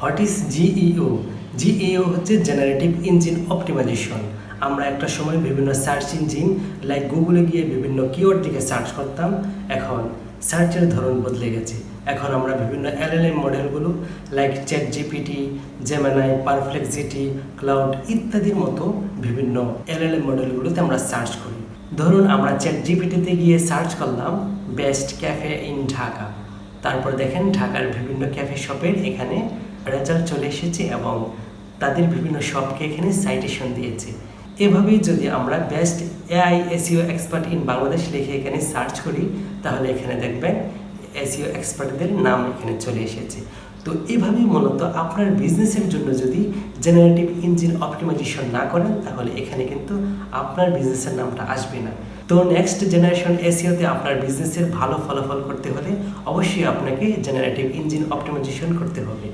What is GEO? GEO হচ্ছে generative engine optimisation. আমরা একটা সময় বিভিন্ন সার্চ ইঞ্জিন লাইক গুগলে গিয়ে বিভিন্ন কিওয়ার্ড দিকে সার্চ করতাম। এখন সার্চের ধরন বদলে গেছে। এখন আমরা বিভিন্ন এলএলএম মডেলগুলো like chat GPT, Gemini, perplexity, Claude ইত্যাদির মতো বিভিন্ন এলএলএম মডেলগুলোতে আমরা সার্চ করি। ধরুন আমরা চ্যাট জিপিটিতে গিয়ে সার্চ করলাম বেস্ট ক্যাফে ইন ঢাকা। তারপর দেখেন ঢাকার বিভিন্ন ক্যাফে শপের এখানে রেজাল্ট চলে এসেছে এবং তাদের বিভিন্ন শপকে এখানে সাইটেশন দিয়েছে। এভাবেই যদি আমরা best AI SEO expert in Bangladesh লিখে এখানে সার্চ করি, তাহলে এখানে দেখবেন এসইও এক্সপার্টদের নাম এখানে চলে এসেছে। তো এভাবেই মূলত আপনার বিজনেসের জন্য যদি জেনারেটিভ ইঞ্জিন অপটিমাইজেশন না করেন, তাহলে এখানে কিন্তু আপনার বিজনেসের নামটা আসবে না। তো নেক্সট জেনারেশন এসইওতে আপনার বিজনেসের ভালো ফলাফল করতে হলে অবশ্যই আপনাকে জেনারেটিভ ইঞ্জিন অপটিমাইজেশন করতে হবে।